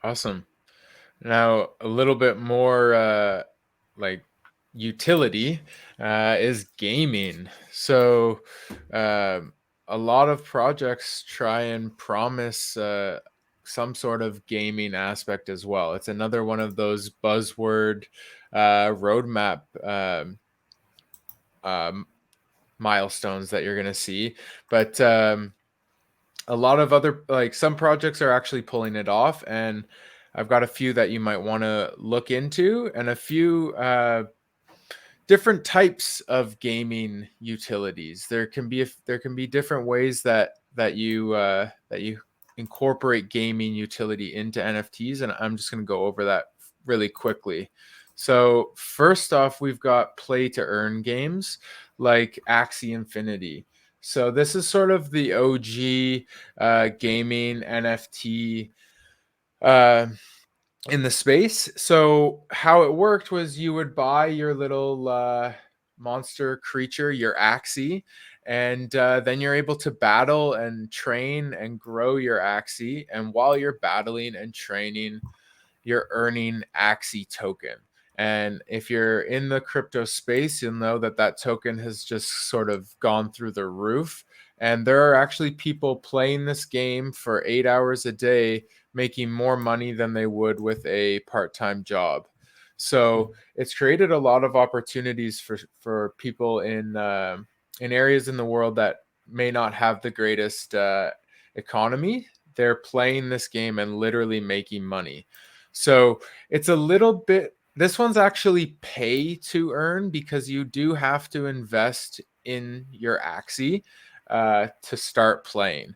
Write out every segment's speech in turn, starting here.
Awesome. Now, a little bit more like utility is gaming. So, um, a lot of projects try and promise some sort of gaming aspect as well. It's another one of those buzzword roadmap um, milestones that you're going to see. But a lot of other, like some projects are actually pulling it off, and I've got a few that you might want to look into, and a few different types of gaming utilities. There can be different ways that you incorporate gaming utility into NFTs, and I'm just going to go over that really quickly. So first off, we've got play to earn games like Axie Infinity. So this is sort of the OG gaming NFT uh, in the space. So how it worked was you would buy your little monster creature, your Axie, and then you're able to battle and train and grow your Axie. And while you're battling and training, you're earning Axie token. And if you're in the crypto space, you'll know that that token has just sort of gone through the roof. And there are actually people playing this game for 8 hours a day, making more money than they would with a part-time job. So it's created a lot of opportunities for people in areas in the world that may not have the greatest economy. They're playing this game and literally making money. So it's a little bit, this one's actually pay to earn because you do have to invest in your Axie to start playing.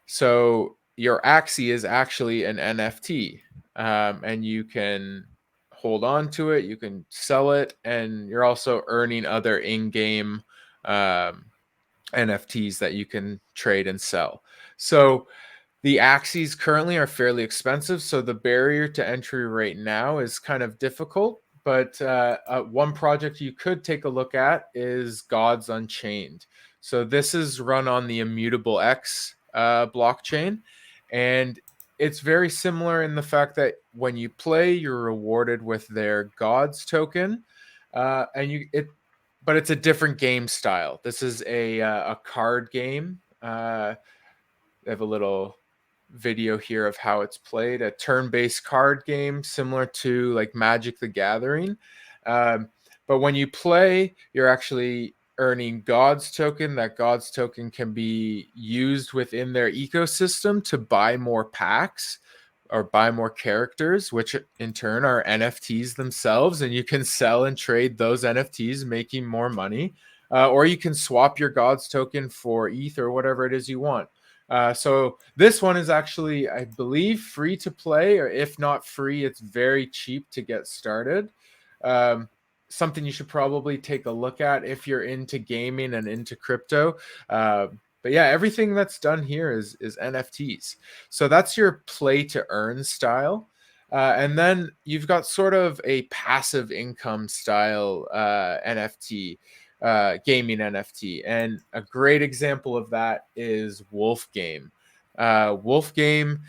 So your Axie is actually an NFT, and you can hold on to it, you can sell it, and you're also earning other in-game NFTs that you can trade and sell. So the Axies currently are fairly expensive, so the barrier to entry right now is kind of difficult. But one project you could take a look at is Gods Unchained. So this is run on the Immutable X blockchain, and it's very similar in the fact that when you play, you're rewarded with their Gods token, and but it's a different game style. This is a card game. I have a little video here of how it's played, a turn-based card game similar to like Magic the Gathering. But when you play, you're actually earning God's token. That God's token can be used within their ecosystem to buy more packs or buy more characters, which in turn are NFTs themselves. And you can sell and trade those NFTs, making more money. Or you can swap your God's token for ETH or whatever it is you want. So this one is actually, I believe, free to play, or if not free, it's very cheap to get started. Something you should probably take a look at if you're into gaming and into crypto. But yeah, everything that's done here is NFTs. So that's your play to earn style. And then you've got sort of a passive income style NFT, gaming NFT. And a great example of that is Wolf Game. Wolf Game,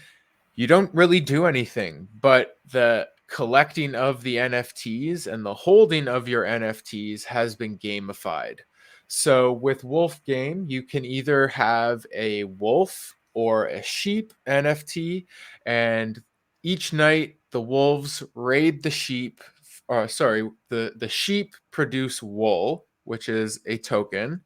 you don't really do anything, but the collecting of the NFTs and the holding of your NFTs has been gamified. So with Wolf Game, you can either have a wolf or a sheep NFT, and each night the wolves raid the sheep. Or sorry, the sheep produce wool, which is a token,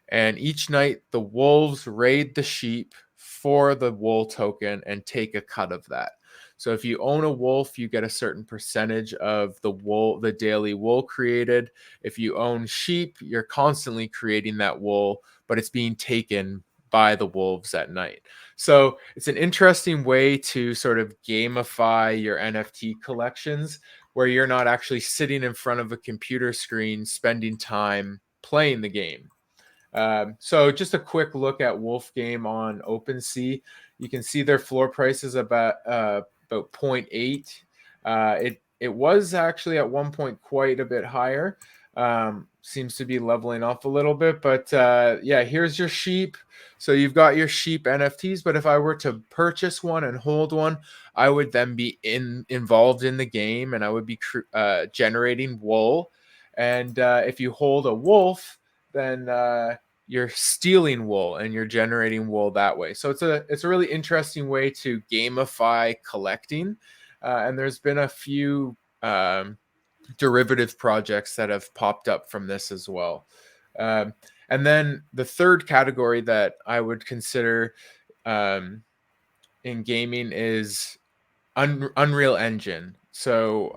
and each night the wolves raid the sheep for the wool token and take a cut of that. So if you own a wolf, you get a certain percentage of the wool, the daily wool created. If you own sheep, you're constantly creating that wool, but it's being taken by the wolves at night. So it's an interesting way to sort of gamify your NFT collections where you're not actually sitting in front of a computer screen spending time playing the game. So just a quick look at Wolf Game on OpenSea. You can see their floor price is about 0.8. It was actually at one point quite a bit higher, Seems to be leveling off a little bit, but yeah, here's your sheep. So you've got your sheep NFTs, but if I were to purchase one and hold one, I would then be involved in the game, and I would be generating wool. And if you hold a wolf, then you're stealing wool and you're generating wool that way. So it's a really interesting way to gamify collecting. And there's been a few derivative projects that have popped up from this as well. And then the third category that I would consider um, in gaming is Unreal Engine. So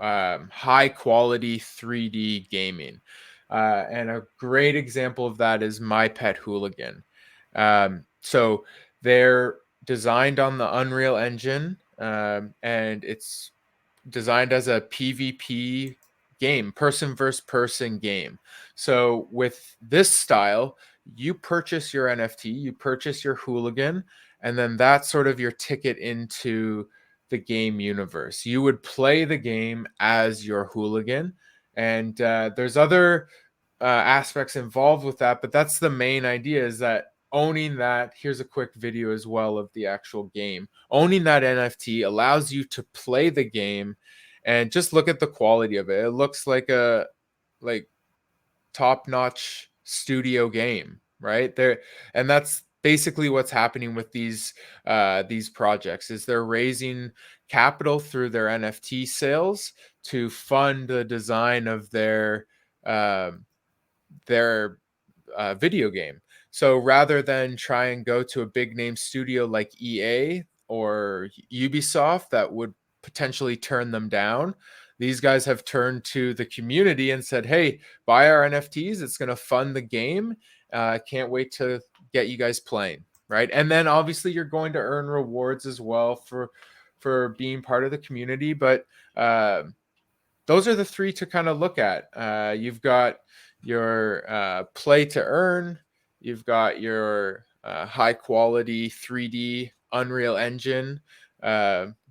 high quality 3D gaming. And a great example of that is My Pet Hooligan. So they're designed on the Unreal Engine, and it's designed as a PvP game, person versus person game. So with this style, you purchase your NFT, you purchase your hooligan, and then that's sort of your ticket into the game universe. You would play the game as your hooligan, and there's other aspects involved with that, but that's the main idea, is that owning that, here's a quick video as well of the actual game, owning that NFT allows you to play the game and just look at the quality of it. It looks like a like top-notch studio game, right there. And that's basically what's happening with these projects, is they're raising capital through their NFT sales to fund the design of um, their video game. So rather than try and go to a big name studio like EA or Ubisoft that would potentially turn them down, these guys have turned to the community and said, hey, buy our NFTs. It's going to fund the game. Can't wait to get you guys playing. Right. And then obviously you're going to earn rewards as well for being part of the community. But those are the three to kind of look at. You've got your play to earn, you've got your high quality 3D Unreal Engine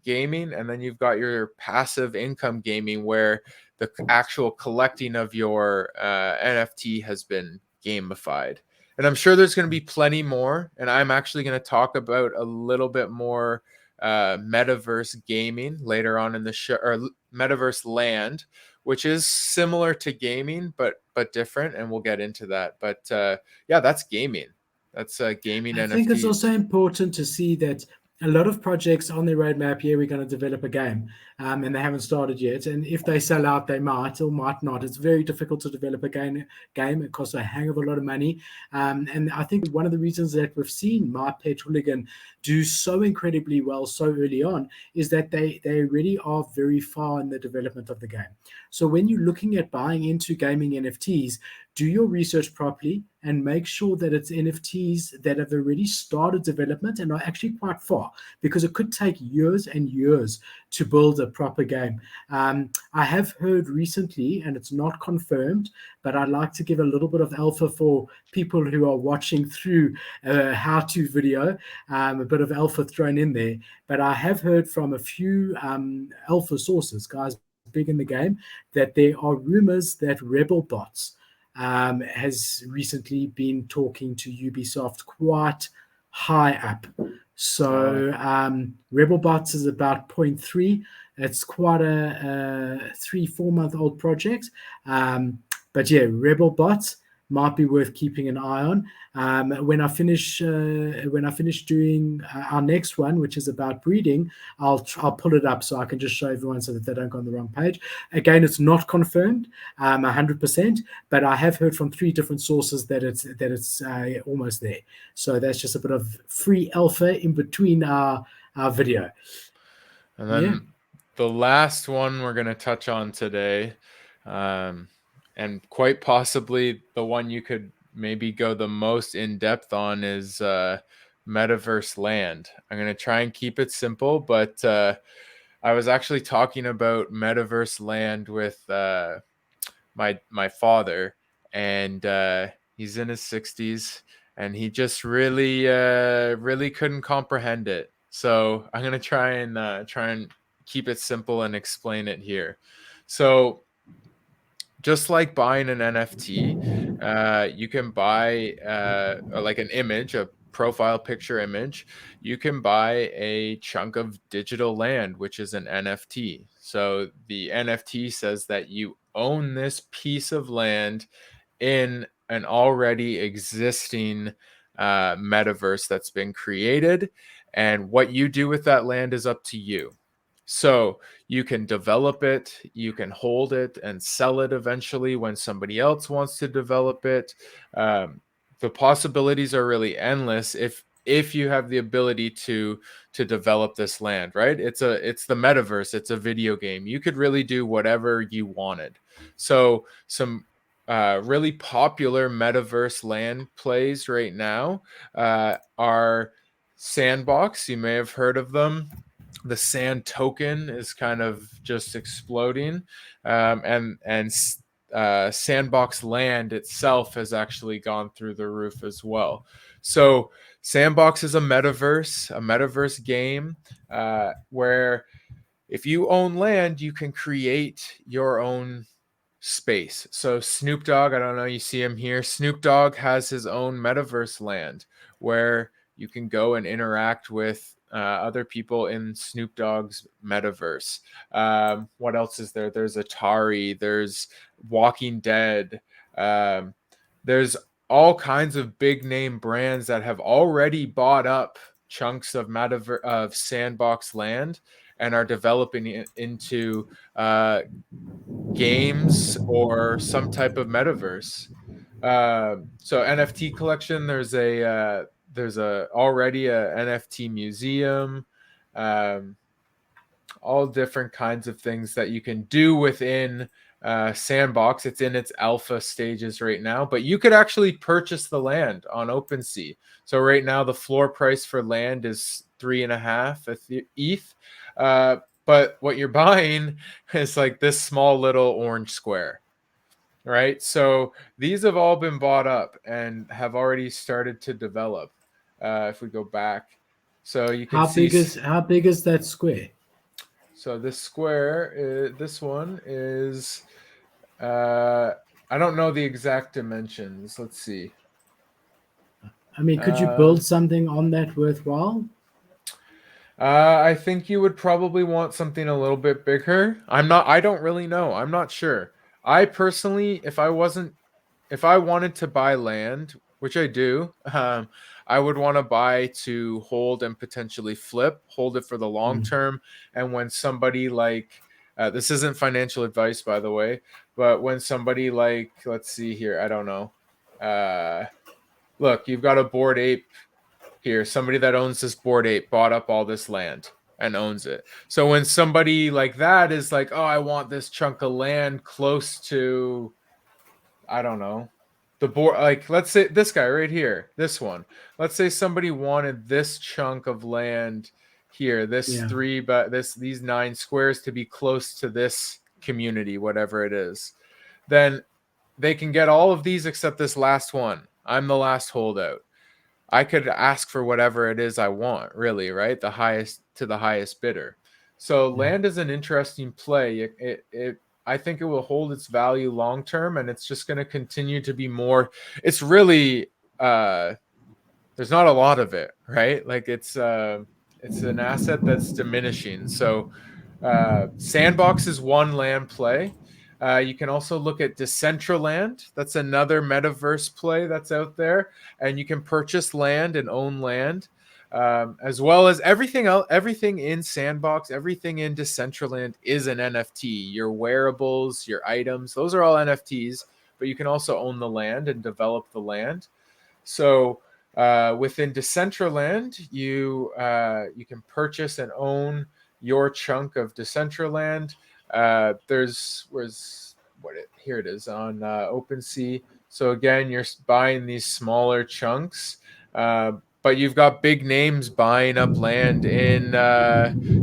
gaming, and then you've got your passive income gaming where the actual collecting of your NFT has been gamified. And I'm sure there's going to be plenty more. And I'm actually going to talk about a little bit more metaverse gaming later on in the show, or metaverse land, which is similar to gaming but different, and we'll get into that. But yeah, that's gaming. That's gaming I think it's also NFTs. important to see that a lot of projects on their roadmap, yeah, we're going to develop a game, and they haven't started yet. And if they sell out, they might or might not. It's very difficult to develop a game. It costs a hang of a lot of money. And I think one of the reasons that we've seen My Pet Hooligan do so incredibly well so early on is that they really are very far in the development of the game. So when you're looking at buying into gaming NFTs, do your research properly and make sure that it's NFTs that have already started development and are actually quite far, because it could take years and years to build a proper game. I have heard recently, and it's not confirmed, but I'd like to give a little bit of alpha for people who are watching through a how-to video, a bit of alpha thrown in there. But I have heard from a few alpha sources, guys big in the game, that there are rumors that Rebel Bots has recently been talking to Ubisoft quite high up. Oh, So Rebelbots is about point 0.3. It's quite a 3-4 month old project. But yeah, Rebelbots might be worth keeping an eye on. When I finish doing our next one, which is about breeding, I'll pull it up so I can just show everyone so that they don't go on the wrong page. Again, it's not confirmed 100%, but I have heard from 3 different sources that it's almost there. So that's just a bit of free alpha in between our video. and Yeah. then the last one we're going to touch on today, um, and quite possibly the one you could maybe go the most in depth on, is Metaverse Land. I'm going to try and keep it simple, but I was actually talking about Metaverse Land with my father, and he's in his 60s, and he just really couldn't comprehend it. So I'm gonna try and keep it simple and explain it here. So just like buying an NFT, you can buy like an image, a profile picture image. You can buy a chunk of digital land, which is an NFT. So the NFT says that you own this piece of land in an already existing metaverse that's been created. And what you do with that land is up to you. So you can develop it, you can hold it and sell it eventually when somebody else wants to develop it. Um, the possibilities are really endless if you have the ability to develop this land, right? It's the metaverse, it's a video game. You could really do whatever you wanted. So some really popular metaverse land plays right now are Sandbox. You may have heard of them. The Sand token is kind of just exploding, and Sandbox Land itself has actually gone through the roof as well. So Sandbox is a metaverse game where if you own land, you can create your own space. So Snoop Dogg, I don't know, you see him here. Snoop Dogg has his own metaverse land where you can go and interact with other people in Snoop Dogg's metaverse. What else is there? There's Atari, there's Walking Dead, um, there's all kinds of big name brands that have already bought up chunks of Sandbox land and are developing it into games or some type of metaverse. So NFT collection, there's a already a NFT museum, um, all different kinds of things that you can do within Sandbox. It's in its alpha stages right now, but you could actually purchase the land on OpenSea. So right now the floor price for land is 3.5 ETH. But what you're buying is like this small little orange square, right? So these have all been bought up and have already started to develop. If we go back, so you can see. How big is that square? So this square, this one is. Uh, I don't know the exact dimensions. Let's see. I mean, could you Uh, build something on that worthwhile? I think you would probably want something a little bit bigger. I don't really know. I'm not sure. I personally, if I wanted to buy land, which I do, I would want to buy to hold and potentially flip, hold it for the long Mm. term. And when somebody like, this isn't financial advice, by the way, but when somebody like, let's see here, I don't know. Look, you've got a Bored Ape here. Somebody that owns this Bored Ape bought up all this land and owns it. So when somebody like that is like, oh, I want this chunk of land close to, I don't know, the board, like let's say this guy right here, this one. Let's say somebody wanted this chunk of land here, this Yeah. three, but these 9 squares to be close to this community, whatever it is. Then they can get all of these except this last one. I'm the last holdout. I could ask for whatever it is I want, really, right? The highest to the highest bidder. So Yeah. land is an interesting play. I think it will hold its value long term, and it's just going to continue to be more. It's really there's not a lot of it, right? Like it's an asset that's diminishing. So Sandbox is one land play. You can also look at Decentraland. That's another metaverse play that's out there, and you can purchase land and own land, as well as everything else. Everything in Sandbox, everything in Decentraland is an NFT. Your wearables, your items, those are all NFTs. But you can also own the land and develop the land. So within Decentraland, you can purchase and own your chunk of Decentraland. There's where's what it here it is on OpenSea. So again, you're buying these smaller chunks, but you've got big names buying up land in.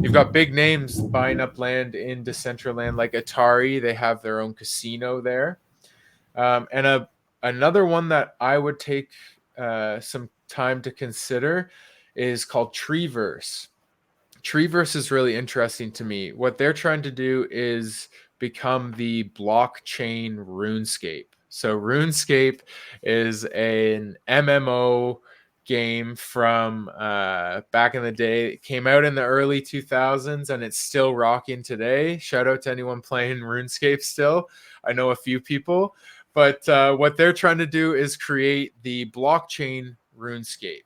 You've got big names buying up land in Decentraland, like Atari. They have their own casino there, and another one that I would take some time to consider is called Treeverse. Treeverse is really interesting to me. What they're trying to do is become the blockchain RuneScape. So RuneScape is an MMO game from back in the day. It came out in the early 2000s and it's still rocking today. Shout out to anyone playing RuneScape still. I know a few people, but what they're trying to do is create the blockchain RuneScape.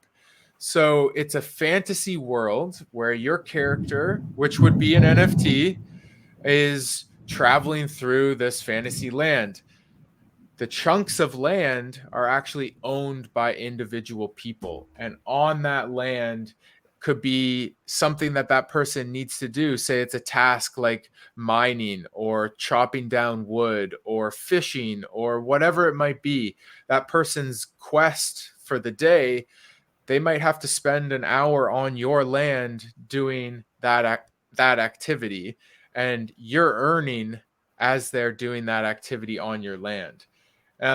So it's a fantasy world where your character, which would be an NFT, is traveling through this fantasy land. The chunks of land are actually owned by individual people, and on that land could be something that that person needs to do. Say it's a task like mining or chopping down wood or fishing or whatever it might be. That person's quest for the day, they might have to spend an hour on your land doing that activity, and you're earning as they're doing that activity on your land.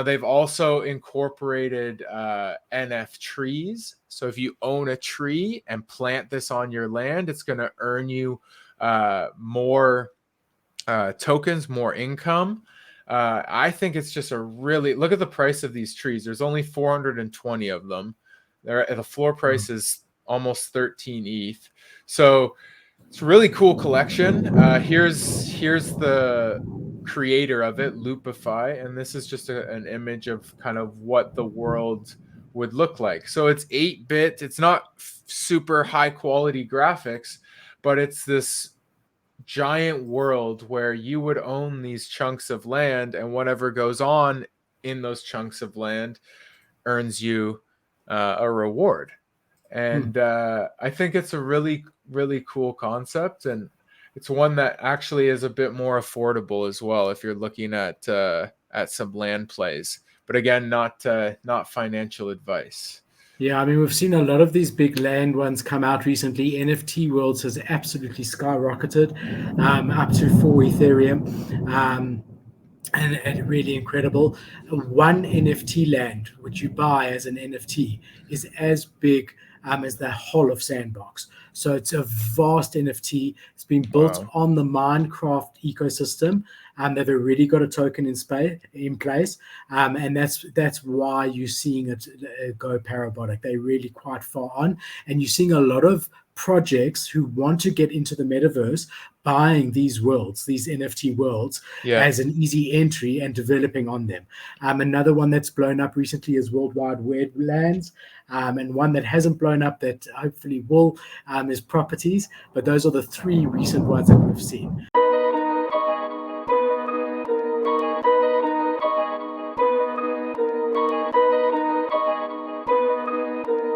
They've also incorporated NF trees. So if you own a tree and plant this on your land, it's going to earn you more tokens, more income. I think it's just a really, look at the price of these trees. There's only 420 of them. The floor price is almost 13 ETH. So it's a really cool collection. Here's the creator of it, Loopify, and this is just an image of kind of what the world would look like. So it's 8-bit. It's not super high quality graphics, but it's this giant world where you would own these chunks of land, and whatever goes on in those chunks of land earns you a reward. And I think it's a really, really cool concept, and it's one that actually is a bit more affordable as well if you're looking at some land plays. But again, not financial advice. Yeah, I mean, we've seen a lot of these big land ones come out recently. NFT Worlds has absolutely skyrocketed up to 4 Ethereum. And really incredible. One NFT land, which you buy as an NFT, is as big as the whole of Sandbox. So it's a vast NFT. It's been built on the Minecraft ecosystem. They've already got a token in place, and that's why you're seeing it go parabolic. They're really quite far on, and you're seeing a lot of projects who want to get into the metaverse buying these worlds, these NFT worlds, as an easy entry and developing on them. Another one that's blown up recently is World Wide Web Lands, and one that hasn't blown up that hopefully will is Properties. But those are the 3 recent ones that we've seen.